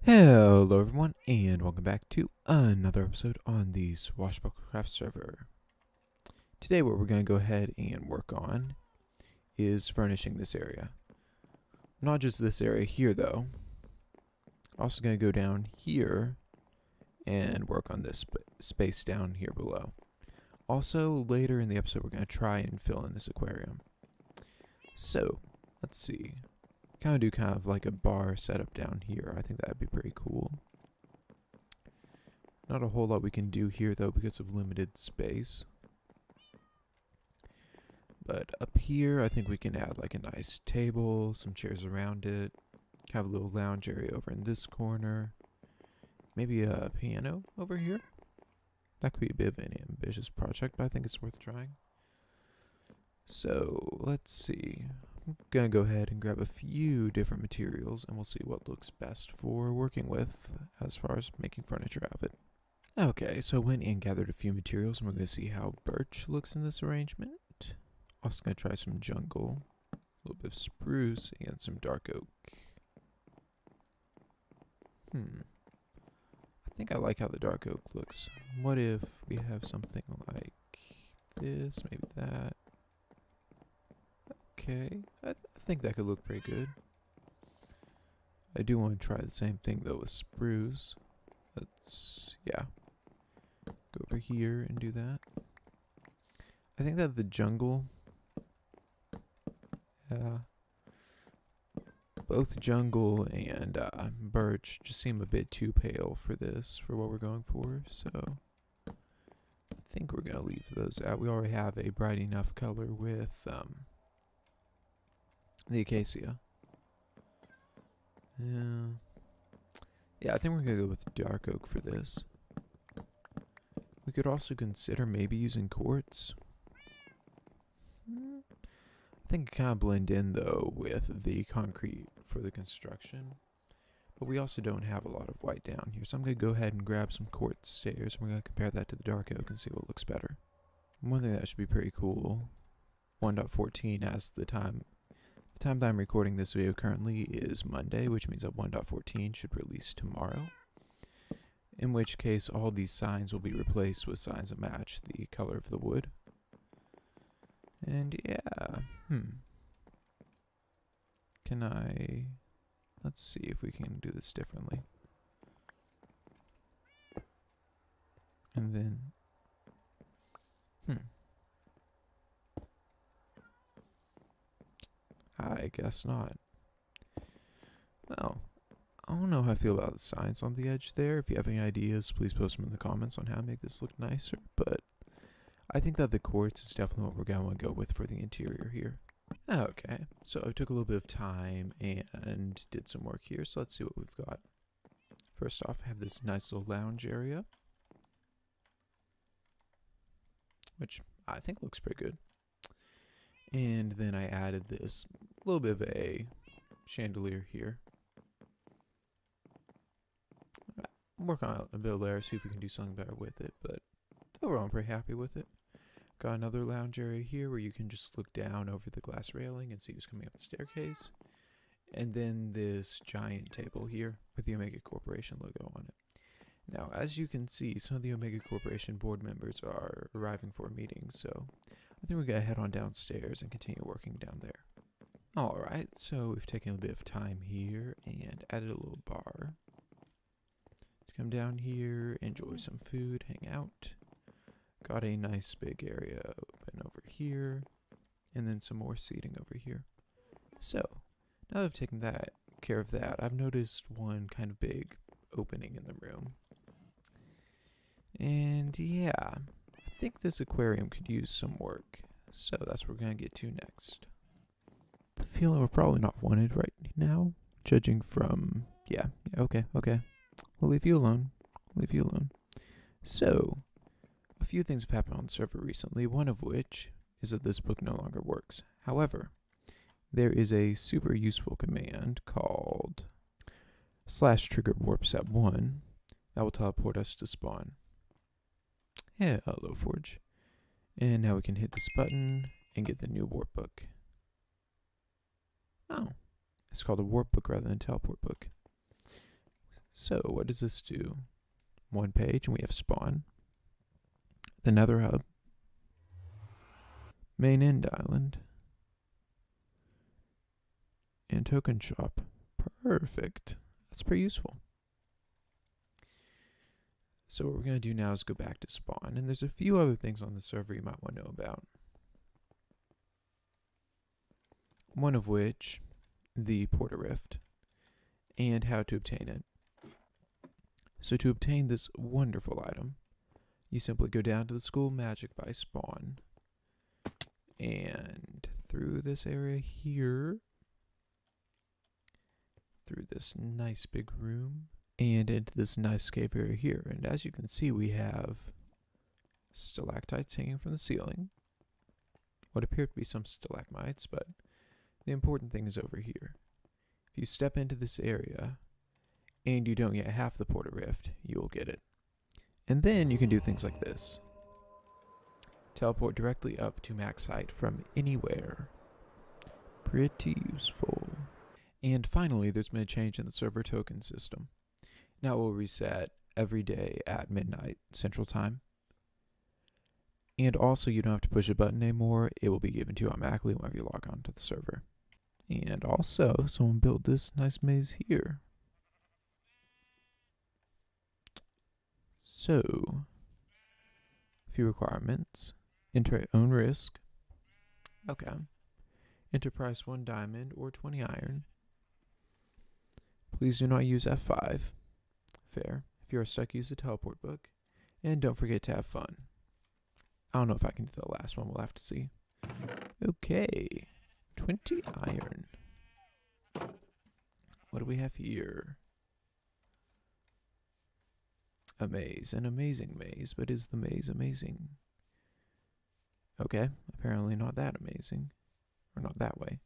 Hello everyone, and welcome back to another episode on the SwashBuckleCraft server. Today what we're going to go ahead and work on is furnishing this area. Not just this area here though. Also going to go down here and work on this space down here below. Also, later in the episode we're going to try and fill in this aquarium. So, let's see. Do kind of like a bar setup down here. I think that'd be pretty cool. Not a whole lot we can do here though because of limited space. But up here I think we can add like a nice table, some chairs around it, have a little lounge area over in this corner. Maybe a piano over here. That could be a bit of an ambitious project, but I think it's worth trying. So let's see. I'm gonna go ahead and grab a few different materials and we'll see what looks best for working with as far as making furniture out of it. Okay, so I went and gathered a few materials and we're gonna see how birch looks in this arrangement. Also gonna try some jungle, a little bit of spruce, and some dark oak. I think I like how the dark oak looks. What if we have something like this, maybe that? Okay, I think that could look pretty good. I do want to try the same thing though with spruce. Let's, yeah, go over here and do that. I think that the jungle, both jungle and birch just seem a bit too pale for this, for what we're going for, so I think we're going to leave those out. We already have a bright enough color with the acacia. Yeah, I think we're going to go with dark oak for this. We could also consider maybe using quartz. I think it kind of blend in though with the concrete for the construction. But we also don't have a lot of white down here, so I'm going to go ahead and grab some quartz stairs. We're going to compare that to the dark oak and see what looks better. One thing that should be pretty cool, 1.14 as the time that I'm recording this video currently is Monday, which means that 1.14 should release tomorrow. In which case, all these signs will be replaced with signs that match the color of the wood. And yeah, can I... Let's see if we can do this differently. And then... I guess not. Well, I don't know how I feel about the signs on the edge there. If you have any ideas, please post them in the comments on how to make this look nicer. But I think that the quartz is definitely what we're going to want to go with for the interior here. Okay, so I took a little bit of time and did some work here. So let's see what we've got. First off, I have this nice little lounge area, which I think looks pretty good. And then I added this little bit of a chandelier here. Work on a bit later, see if we can do something better with it, but overall I'm pretty happy with it. Got another lounge area here where you can just look down over the glass railing and see who's coming up the staircase. And then this giant table here with the Omega Corporation logo on it. Now, as you can see, some of the Omega Corporation board members are arriving for a meeting, so I think we're going to head on downstairs and continue working down there. Alright, so we've taken a bit of time here and added a little bar. To come down here, enjoy some food, hang out. Got a nice big area open over here, and then some more seating over here. So, now that I've taken care of that, I've noticed one kind of big opening in the room. And yeah, I think this aquarium could use some work, so that's what we're going to get to next. The feeling we're probably not wanted right now, judging from, yeah, okay. We'll leave you alone. So, a few things have happened on the server recently, one of which is that this book no longer works. However, there is a super useful command called /trigger warp set 1 that will teleport us to spawn. Yeah, hello Forge. And now we can hit this button and get the new warp book. Oh, it's called a warp book rather than a teleport book. So what does this do? One page, and we have spawn, the nether hub, main end island, and token shop. Perfect. That's pretty useful. So what we're going to do now is go back to spawn, and there's a few other things on the server you might want to know about. One of which, the Porter Rift, and how to obtain it. So to obtain this wonderful item, you simply go down to the School of Magic by spawn, and through this area here, through this nice big room, and into this nice cave area here. And as you can see, we have stalactites hanging from the ceiling, what appear to be some stalagmites, but the important thing is over here. If you step into this area, and you don't get half the Porter Rift, you will get it. And then you can do things like this. Teleport directly up to max height from anywhere. Pretty useful. And finally, there's been a change in the server token system. Now it will reset every day at midnight Central Time. And also, you don't have to push a button anymore. It will be given to you automatically whenever you log on to the server. And also, someone built this nice maze here. So, a few requirements. Enter at own risk. Okay. Enter price 1 diamond or 20 iron. Please do not use F5. Fair. If you are stuck, use the teleport book. And don't forget to have fun. I don't know if I can do the last one. We'll have to see. Okay. 20 iron. What do we have here? A maze. An amazing maze. But is the maze amazing? Okay. Apparently not that amazing. Or not that way.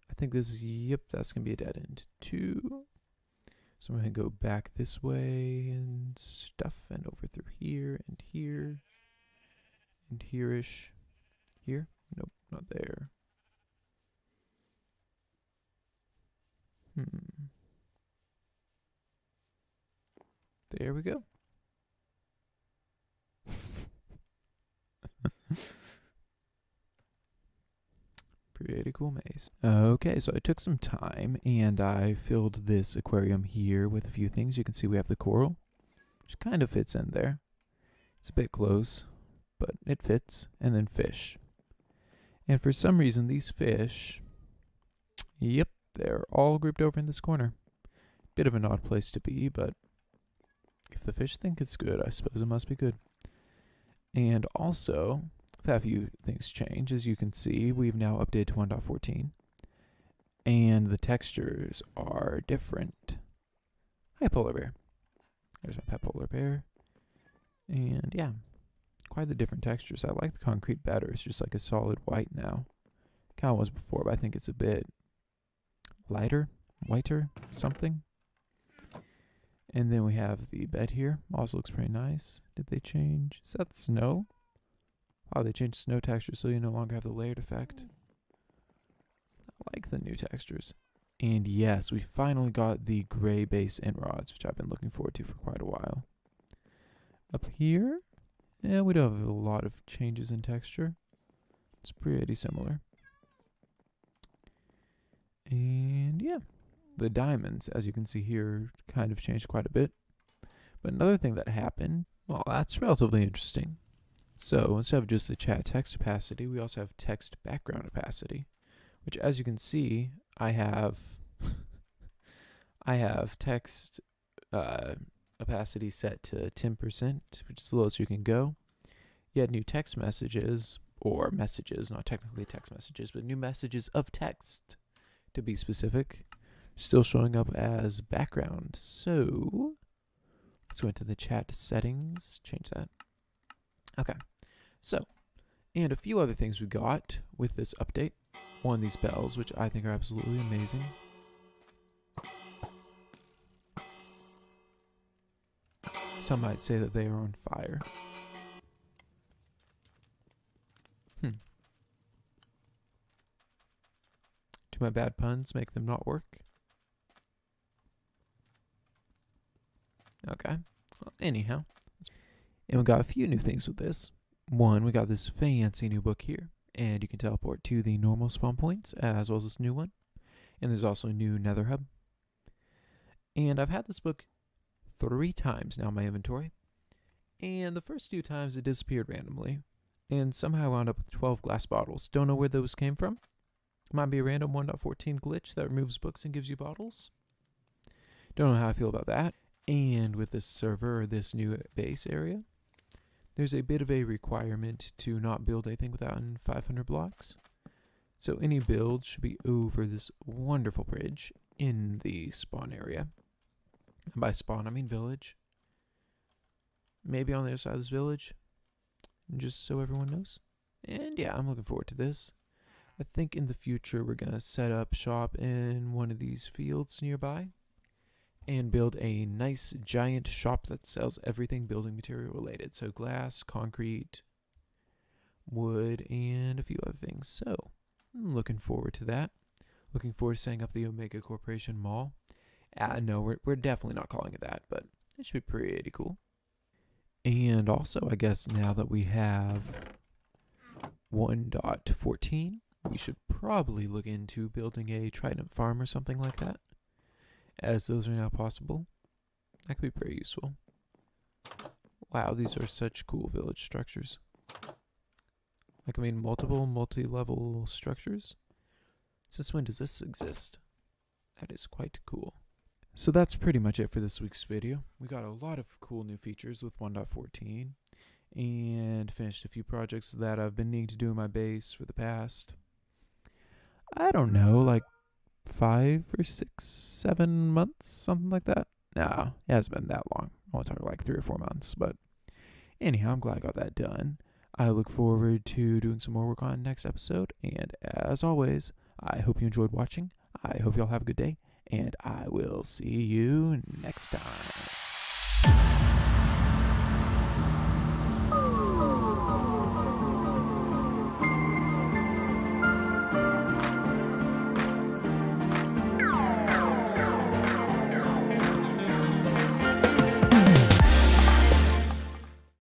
I think this is, yep, that's going to be a dead end. 2. So I'm going to go back this way and stuff, and over through here, and here, and here-ish. Here? Nope, not there. There we go. Pretty cool maze. Okay, so I took some time and I filled this aquarium here with a few things. You can see we have the coral, which kind of fits in there. It's a bit close, but it fits. And then fish. And for some reason, these fish, yep, they're all grouped over in this corner. Bit of an odd place to be, but if the fish think it's good, I suppose it must be good. And also, I've had a few things change. As you can see, we've now updated to 1.14. And the textures are different. Hi, polar bear. There's my pet polar bear. And yeah, quite the different textures. I like the concrete better. It's just like a solid white now. Kind of was before, but I think it's a bit lighter, whiter, something. And then we have the bed here. Also looks pretty nice. Did they change? Is that snow? Wow, they changed snow texture so you no longer have the layered effect. I like the new textures. And yes, we finally got the gray base end rods, which I've been looking forward to for quite a while. Up here, yeah, we don't have a lot of changes in texture. It's pretty similar. And yeah, the diamonds, as you can see here, kind of changed quite a bit. But another thing that happened, well, that's relatively interesting. So instead of just the chat text opacity, we also have text background opacity, which, as you can see, I have text opacity set to 10%, which is the lowest you can go. Yet new text messages, or messages, not technically text messages, but new messages of text, to be specific, still showing up as background. So let's go into the chat settings, change that. Okay, so, and a few other things we got with this update. One, these bells, which I think are absolutely amazing. Some might say that they are on fire. Do my bad puns make them not work? Okay. Well, anyhow, and we got a few new things with this. One, we got this fancy new book here, and you can teleport to the normal spawn points as well as this new one. And there's also a new nether hub. And I've had this book 3 times now in my inventory. And the first 2 times it disappeared randomly. And somehow I wound up with 12 glass bottles. Don't know where those came from. Might be a random 1.14 glitch that removes books and gives you bottles. Don't know how I feel about that. And with this server, or this new base area, there's a bit of a requirement to not build anything without 500 blocks. So any build should be over this wonderful bridge in the spawn area. And by spawn, I mean village. Maybe on the other side of this village, just so everyone knows. And yeah, I'm looking forward to this. I think in the future we're going to set up shop in one of these fields nearby and build a nice giant shop that sells everything building material related. So glass, concrete, wood, and a few other things. So I'm looking forward to that. Looking forward to setting up the Omega Corporation Mall. No, we're definitely not calling it that, but it should be pretty cool. And also, I guess now that we have 1.14, we should probably look into building a Trident farm or something like that, as those are now possible. That could be pretty useful. Wow, these are such cool village structures. Like, I mean, multiple multi-level structures. Since when does this exist? That is quite cool. So that's pretty much it for this week's video. We got a lot of cool new features with 1.14 and finished a few projects that I've been needing to do in my base for the past, I don't know, like 5 or 6, 7 months, something like that. No, it hasn't been that long. I want to talk like 3 or 4 months, but anyhow, I'm glad I got that done. I look forward to doing some more work on next episode, and as always, I hope you enjoyed watching. I hope y'all have a good day, and I will see you next time.